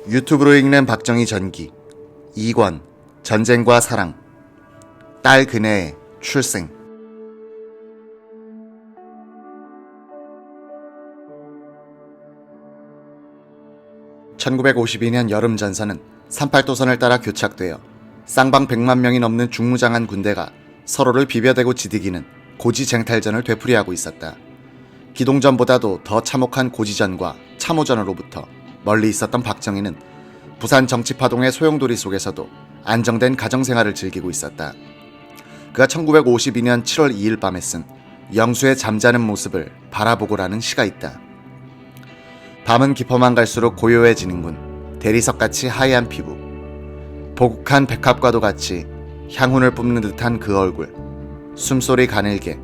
유튜브로 읽는 박정희 전기 2권 전쟁과 사랑 딸 그네의 출생. (1952년) 여름 전선은 38도선을 따라 교착되어 쌍방 100만 명이 넘는 중무장한 군대가 서로를 비벼대고 지디기는 고지쟁탈전을 되풀이하고 있었다. 기동전보다도 더 참혹한 고지전과 참호전으로부터 멀리 있었던 박정희는 부산 정치파동의 소용돌이 속에서도 안정된 가정생활을 즐기고 있었다. 그가 1952년 7월 2일 밤에 쓴 영수의 잠자는 모습을 바라보고라는 시가 있다. 밤은 깊어만 갈수록 고요해지는군. 대리석같이 하얀 피부, 보국한 백합과도 같이 향훈을 뿜는 듯한 그 얼굴, 숨소리 가늘게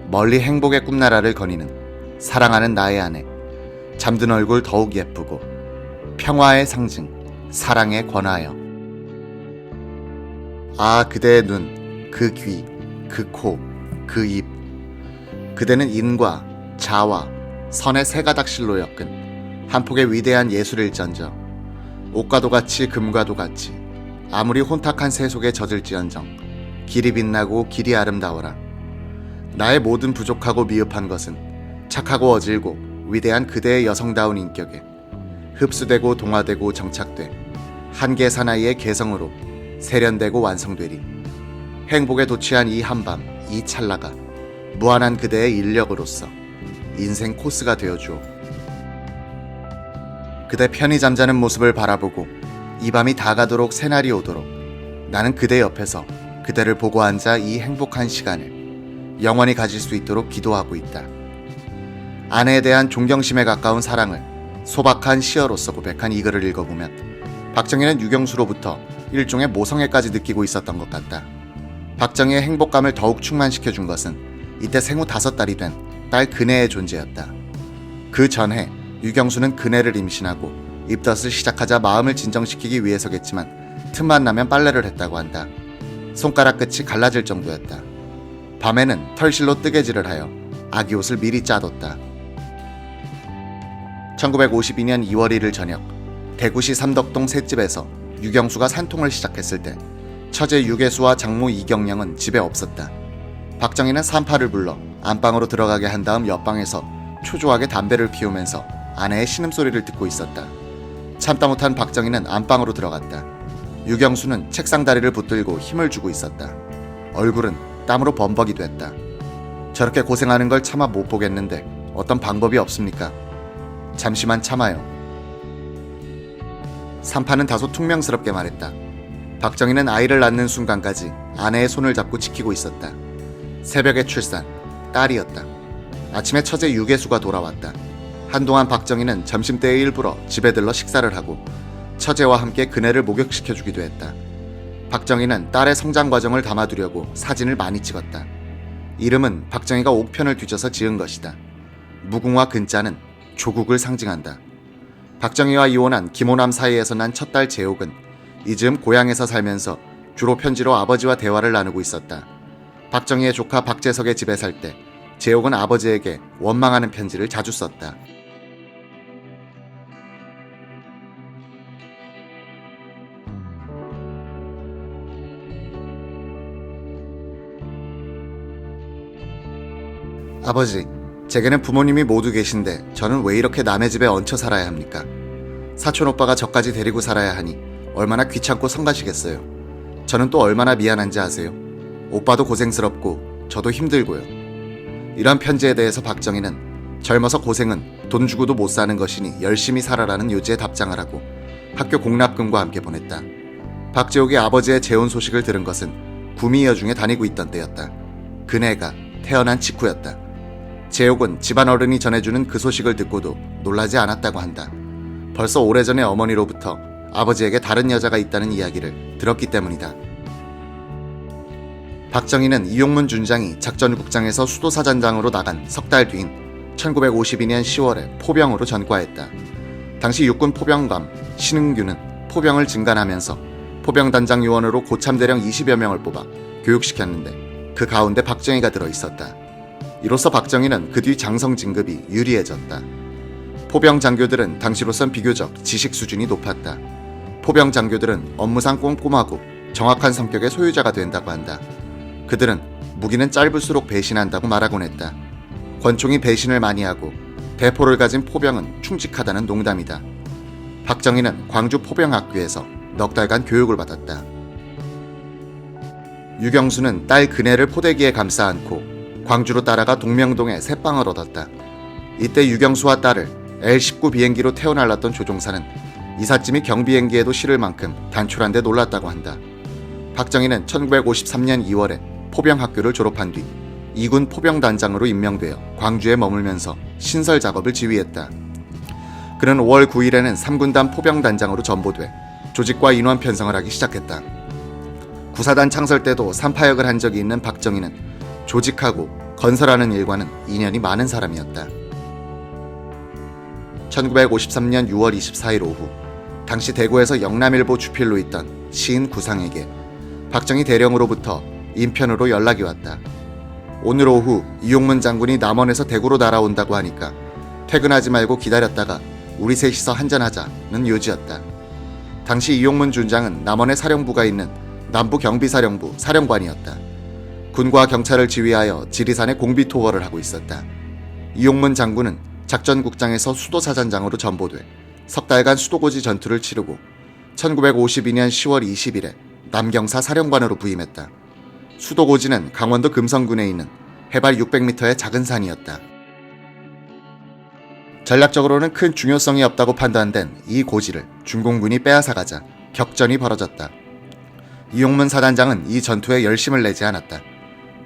멀리 행복의 꿈나라를 거니는 사랑하는 나의 아내, 잠든 얼굴 더욱 예쁘고 평화의 상징, 사랑의 권하여. 아, 그대의 눈, 그 귀, 그 코, 그 입. 그대는 인과 자와 선의 세 가닥실로 엮은 한 폭의 위대한 예술일전저. 옷과도 같이 금과도 같이 아무리 혼탁한 새 속에 젖을지언정 길이 빛나고 길이 아름다워라. 나의 모든 부족하고 미흡한 것은 착하고 어질고 위대한 그대의 여성다운 인격에 흡수되고 동화되고 정착돼 한계 사나이의 개성으로 세련되고 완성되리. 행복에 도취한 이 한밤, 이 찰나가 무한한 그대의 인력으로서 인생 코스가 되어주오. 그대 편히 잠자는 모습을 바라보고 이 밤이 다 가도록 새날이 오도록 나는 그대 옆에서 그대를 보고 앉아 이 행복한 시간을 영원히 가질 수 있도록 기도하고 있다. 아내에 대한 존경심에 가까운 사랑을 소박한 시어로서 고백한 이 글을 읽어보면 박정희는 유경수로부터 일종의 모성애까지 느끼고 있었던 것 같다. 박정희의 행복감을 더욱 충만시켜준 것은 이때 생후 5달이 된 딸 그네의 존재였다. 그 전해 유경수는 그네를 임신하고 입덧을 시작하자 마음을 진정시키기 위해서겠지만 틈만 나면 빨래를 했다고 한다. 손가락 끝이 갈라질 정도였다. 밤에는 털실로 뜨개질을 하여 아기 옷을 미리 짜뒀다. 1952년 2월 1일 저녁, 대구시 삼덕동 셋집에서 유경수가 산통을 시작했을 때 처제 유계수와 장모 이경량은 집에 없었다. 박정희는 산파를 불러 안방으로 들어가게 한 다음 옆방에서 초조하게 담배를 피우면서 아내의 신음소리를 듣고 있었다. 참다 못한 박정희는 안방으로 들어갔다. 유경수는 책상 다리를 붙들고 힘을 주고 있었다. 얼굴은 땀으로 범벅이 됐다. 저렇게 고생하는 걸 차마 못 보겠는데 어떤 방법이 없습니까? 잠시만 참아요. 산파는 다소 퉁명스럽게 말했다. 박정희는 아이를 낳는 순간까지 아내의 손을 잡고 지키고 있었다. 새벽의 출산, 딸이었다. 아침에 처제 유계수가 돌아왔다. 한동안 박정희는 점심때에 일부러 집에 들러 식사를 하고 처제와 함께 그네를 목욕시켜주기도 했다. 박정희는 딸의 성장 과정을 담아두려고 사진을 많이 찍었다. 이름은 박정희가 옥편을 뒤져서 지은 것이다. 무궁화 근자는 조국을 상징한다. 박정희와 이혼한 김호남 사이에서 난 첫 딸 재옥은 이 즈음 고향에서 살면서 주로 편지로 아버지와 대화를 나누고 있었다. 박정희의 조카 박재석의 집에 살 때 재옥은 아버지에게 원망하는 편지를 자주 썼다. 아버지, 제게는 부모님이 모두 계신데 저는 왜 이렇게 남의 집에 얹혀 살아야 합니까? 사촌 오빠가 저까지 데리고 살아야 하니 얼마나 귀찮고 성가시겠어요. 저는 또 얼마나 미안한지 아세요? 오빠도 고생스럽고 저도 힘들고요. 이런 편지에 대해서 박정희는 젊어서 고생은 돈 주고도 못 사는 것이니 열심히 살아라는 요지의 답장을 하고 학교 공납금과 함께 보냈다. 박재옥이 아버지의 재혼 소식을 들은 것은 구미여중에 다니고 있던 때였다. 그네가 태어난 직후였다. 재옥은 집안 어른이 전해주는 그 소식을 듣고도 놀라지 않았다고 한다. 벌써 오래전에 어머니로부터 아버지에게 다른 여자가 있다는 이야기를 들었기 때문이다. 박정희는 이용문 준장이 작전국장에서 수도사전장으로 나간 석 달 뒤인 1952년 10월에 포병으로 전과했다. 당시 육군 포병감 신흥규는 포병을 증간하면서 포병단장 요원으로 고참대령 20여 명을 뽑아 교육시켰는데 그 가운데 박정희가 들어있었다. 이로써 박정희는 그 뒤 장성 진급이 유리해졌다. 포병 장교들은 당시로선 비교적 지식 수준이 높았다. 포병 장교들은 업무상 꼼꼼하고 정확한 성격의 소유자가 된다고 한다. 그들은 무기는 짧을수록 배신한다고 말하곤 했다. 권총이 배신을 많이 하고 대포를 가진 포병은 충직하다는 농담이다. 박정희는 광주 포병학교에서 넉 달간 교육을 받았다. 유경수는 딸 근혜를 포대기에 감싸 안고 광주로 따라가 동명동에 새방을 얻었다. 이때 유경수와 딸을 L-19 비행기로 태워 날랐던 조종사는 이삿짐이 경비행기에도 실을 만큼 단촐한 데 놀랐다고 한다. 박정희는 1953년 2월에 포병학교를 졸업한 뒤 2군 포병단장으로 임명되어 광주에 머물면서 신설 작업을 지휘했다. 그는 5월 9일에는 3군단 포병단장으로 전보돼 조직과 인원 편성을 하기 시작했다. 구사단 창설 때도 산파역을 한 적이 있는 박정희는 조직하고 건설하는 일과는 인연이 많은 사람이었다. 1953년 6월 24일 오후 당시 대구에서 영남일보 주필로 있던 시인 구상에게 박정희 대령으로부터 인편으로 연락이 왔다. 오늘 오후 이용문 장군이 남원에서 대구로 날아온다고 하니까 퇴근하지 말고 기다렸다가 우리 셋이서 한잔하자는 요지였다. 당시 이용문 준장은 남원에 사령부가 있는 남부경비사령부 사령관이었다. 군과 경찰을 지휘하여 지리산에 공비토벌을 하고 있었다. 이용문 장군은 작전국장에서 수도사단장으로 전보돼 석 달간 수도고지 전투를 치르고 1952년 10월 20일에 남경사 사령관으로 부임했다. 수도고지는 강원도 금성군에 있는 해발 600m의 작은 산이었다. 전략적으로는 큰 중요성이 없다고 판단된 이 고지를 중공군이 빼앗아가자 격전이 벌어졌다. 이용문 사단장은 이 전투에 열심을 내지 않았다.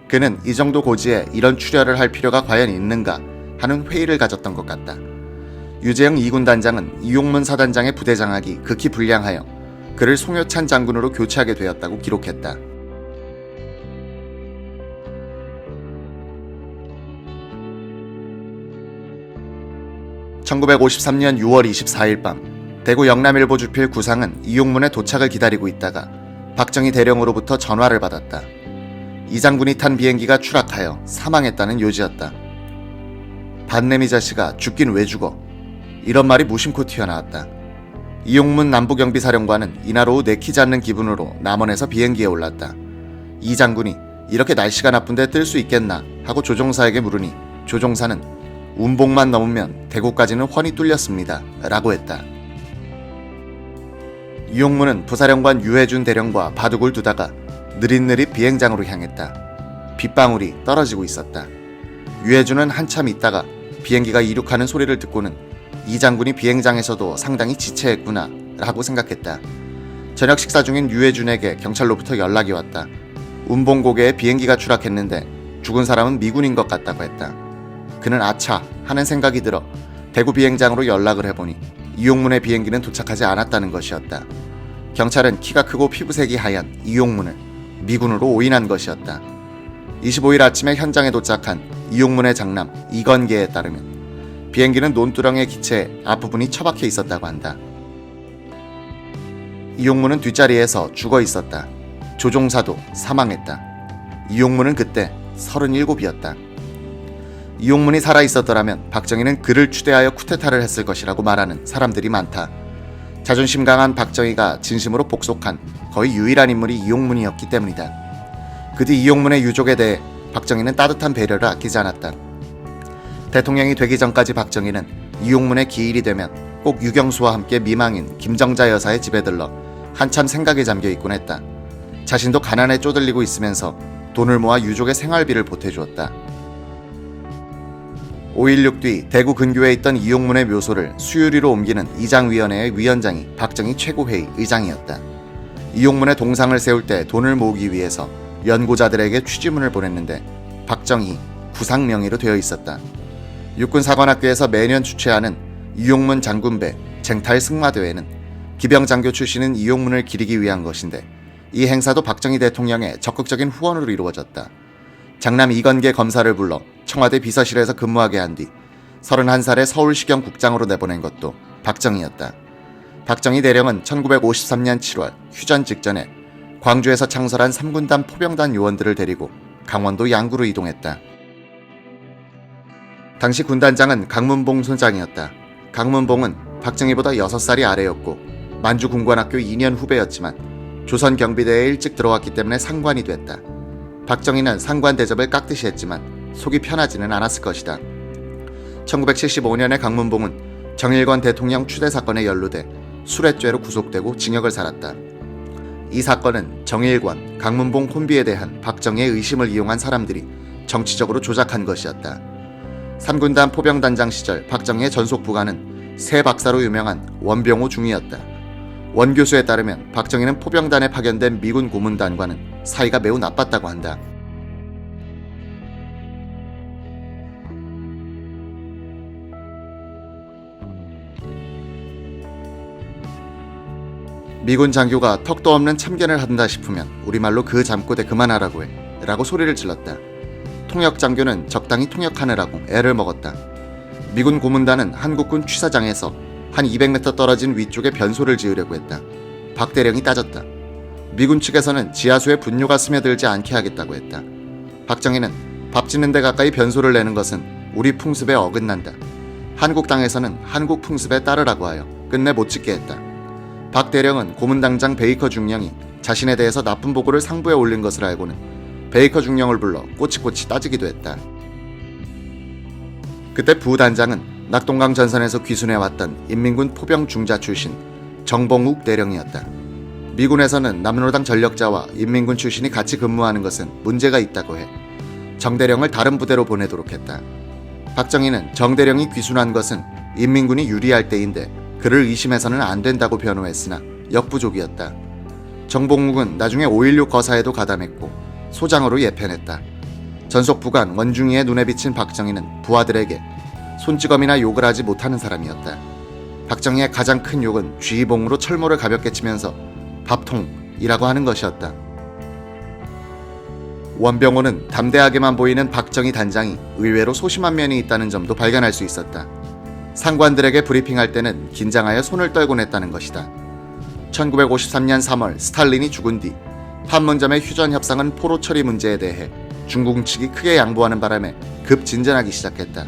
그는 이 정도 고지에 이런 출혈을 할 필요가 과연 있는가 하는 회의를 가졌던 것 같다. 유재영 2군 단장은 이용문 사단장의 부대장악이 극히 불량하여 그를 송효찬 장군으로 교체하게 되었다고 기록했다. (1953년 6월 24일) 밤 대구 영남일보 주필 구상은 이용문의 도착을 기다리고 있다가 박정희 대령으로부터 전화를 받았다. 이 장군이 탄 비행기가 추락하여 사망했다는 요지였다. 반내미 자식아, 죽긴 왜 죽어? 이런 말이 무심코 튀어나왔다. 이용문 남부경비사령관은 이날 오후 내키지 않는 기분으로 남원에서 비행기에 올랐다. 이 장군이 이렇게 날씨가 나쁜데 뜰 수 있겠나 하고 조종사에게 물으니 조종사는 운봉만 넘으면 대구까지는 훤히 뚫렸습니다 라고 했다. 이용문은 부사령관 유해준 대령과 바둑을 두다가 느릿느릿 비행장으로 향했다. 빗방울이 떨어지고 있었다. 유해준은 한참 있다가 비행기가 이륙하는 소리를 듣고는 이 장군이 비행장에서도 상당히 지체했구나 라고 생각했다. 저녁 식사 중인 유해준에게 경찰로부터 연락이 왔다. 운봉고개에 비행기가 추락했는데 죽은 사람은 미군인 것 같다고 했다. 그는 아차 하는 생각이 들어 대구 비행장으로 연락을 해보니 이용문의 비행기는 도착하지 않았다는 것이었다. 경찰은 키가 크고 피부색이 하얀 이용문을 미군으로 오인한 것이었다. 25일 아침에 현장에 도착한 이용문의 장남 이건계에 따르면 비행기는 논두렁에 기체해 앞부분이 처박혀 있었다고 한다. 이용문은 뒷자리에서 죽어 있었다. 조종사도 사망했다. 이용문은 그때 37이었다. 이용문이 살아있었더라면 박정희는 그를 추대하여 쿠데타를 했을 것이라고 말하는 사람들이 많다. 자존심 강한 박정희가 진심으로 복속한 거의 유일한 인물이 이용문이었기 때문이다. 그 뒤 이용문의 유족에 대해 박정희는 따뜻한 배려를 아끼지 않았다. 대통령이 되기 전까지 박정희는 이용문의 기일이 되면 꼭 유경수와 함께 미망인 김정자 여사의 집에 들러 한참 생각에 잠겨 있곤 했다. 자신도 가난에 쪼들리고 있으면서 돈을 모아 유족의 생활비를 보태주었다. 5.16 뒤 대구 근교에 있던 이용문의 묘소를 수유리로 옮기는 이장위원회의 위원장이 박정희 최고회의 의장이었다. 이용문의 동상을 세울 때 돈을 모으기 위해서 연고자들에게 취지문을 보냈는데 박정희 구상 명의로 되어 있었다. 육군사관학교에서 매년 주최하는 이용문 장군배 쟁탈 승마대회는 기병장교 출신인 이용문을 기리기 위한 것인데 이 행사도 박정희 대통령의 적극적인 후원으로 이루어졌다. 장남 이건계 검사를 불러 청와대 비서실에서 근무하게 한 뒤 31살에 서울시경 국장으로 내보낸 것도 박정희였다. 박정희 대령은 1953년 7월 휴전 직전에 광주에서 창설한 3군단 포병단 요원들을 데리고 강원도 양구로 이동했다. 당시 군단장은 강문봉 소장이었다. 강문봉은 박정희보다 6살이 아래였고 만주군관학교 2년 후배였지만 조선 경비대에 일찍 들어왔기 때문에 상관이 됐다. 박정희는 상관 대접을 깍듯이 했지만 속이 편하지는 않았을 것이다. 1975년에 강문봉은 정일관 대통령 추대 사건에 연루돼 술해죄로 구속되고 징역을 살았다. 이 사건은 정일관, 강문봉 콤비에 대한 박정희의 의심을 이용한 사람들이 정치적으로 조작한 것이었다. 3군단 포병단장 시절 박정희의 전속 부관은 새 박사로 유명한 원병호 중이었다. 원 교수에 따르면 박정희는 포병단에 파견된 미군 고문단과는 사이가 매우 나빴다고 한다. 미군 장교가 턱도 없는 참견을 한다 싶으면 우리말로 그 잠꼬대 그만하라고 해 라고 소리를 질렀다. 통역 장교는 적당히 통역하느라고 애를 먹었다. 미군 고문단은 한국군 취사장에서 한 200m 떨어진 위쪽에 변소를 지으려고 했다. 박 대령이 따졌다. 미군 측에서는 지하수에 분뇨가 스며들지 않게 하겠다고 했다. 박정희는 밥 짓는 데 가까이 변소를 내는 것은 우리 풍습에 어긋난다. 한국 땅에서는 한국 풍습에 따르라고 하여 끝내 못 짓게 했다. 박 대령은 고문당장 베이커 중령이 자신에 대해서 나쁜 보고를 상부에 올린 것을 알고는 베이커 중령을 불러 꼬치꼬치 따지기도 했다. 그때 부단장은 낙동강 전선에서 귀순해왔던 인민군 포병 중자 출신 정봉욱 대령이었다. 미군에서는 남로당 전력자와 인민군 출신이 같이 근무하는 것은 문제가 있다고 해 정 대령을 다른 부대로 보내도록 했다. 박정희는 정 대령이 귀순한 것은 인민군이 유리할 때인데 그를 의심해서는 안 된다고 변호했으나 역부족이었다. 정봉욱은 나중에 5.16 거사에도 가담했고 소장으로 예편했다. 전속 부관 원중이의 눈에 비친 박정희는 부하들에게 손찌검이나 욕을 하지 못하는 사람이었다. 박정희의 가장 큰 욕은 쥐봉으로 철모를 가볍게 치면서 밥통이라고 하는 것이었다. 원병호는 담대하게만 보이는 박정희 단장이 의외로 소심한 면이 있다는 점도 발견할 수 있었다. 상관들에게 브리핑할 때는 긴장하여 손을 떨곤 했다는 것이다. 1953년 3월 스탈린이 죽은 뒤 판문점의 휴전 협상은 포로 처리 문제에 대해 중국 측이 크게 양보하는 바람에 급 진전하기 시작했다.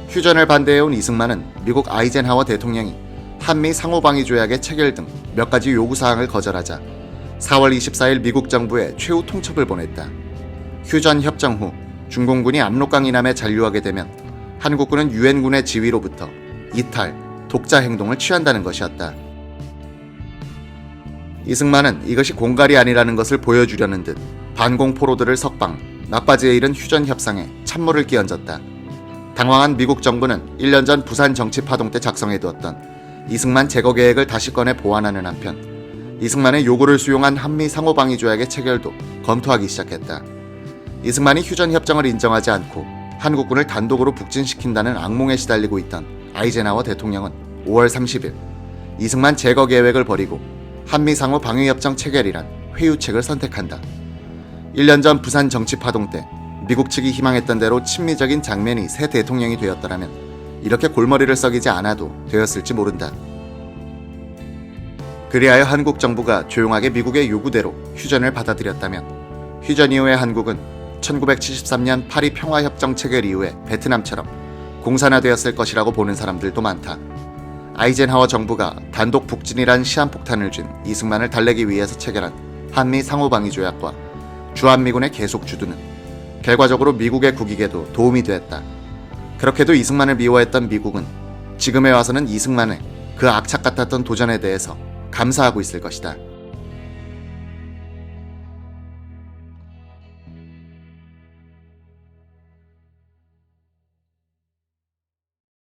휴전을 반대해온 이승만은 미국 아이젠하워 대통령이 한미 상호방위 조약의 체결 등 몇 가지 요구사항을 거절하자 4월 24일 미국 정부에 최후 통첩을 보냈다. 휴전 협정 후 중공군이 압록강 이남에 잔류하게 되면 한국군은 유엔군의 지휘로부터 이탈, 독자 행동을 취한다는 것이었다. 이승만은 이것이 공갈이 아니라는 것을 보여주려는 듯 반공 포로들을 석방, 막바지에 이른 휴전 협상에 찬물을 끼얹었다. 당황한 미국 정부는 1년 전 부산 정치 파동 때 작성해두었던 이승만 제거 계획을 다시 꺼내 보완하는 한편 이승만의 요구를 수용한 한미 상호방위 조약의 체결도 검토하기 시작했다. 이승만이 휴전 협정을 인정하지 않고 한국군을 단독으로 북진시킨다는 악몽에 시달리고 있던 아이젠하워 대통령은 5월 30일 이승만 제거 계획을 버리고 한미 상호 방위협정 체결이란 회유책을 선택한다. 1년 전 부산 정치 파동 때 미국 측이 희망했던 대로 친미적인 장면이 새 대통령이 되었더라면 이렇게 골머리를 썩이지 않아도 되었을지 모른다. 그리하여 한국 정부가 조용하게 미국의 요구대로 휴전을 받아들였다면 휴전 이후의 한국은 1973년 파리 평화협정 체결 이후에 베트남처럼 공산화되었을 것이라고 보는 사람들도 많다. 아이젠하워 정부가 단독 북진이란 시한폭탄을 쥔 이승만을 달래기 위해서 체결한 한미 상호방위 조약과 주한미군의 계속 주둔은 결과적으로 미국의 국익에도 도움이 되었다. 그렇게도 이승만을 미워했던 미국은 지금에 와서는 이승만의 그 악착 같았던 도전에 대해서 감사하고 있을 것이다.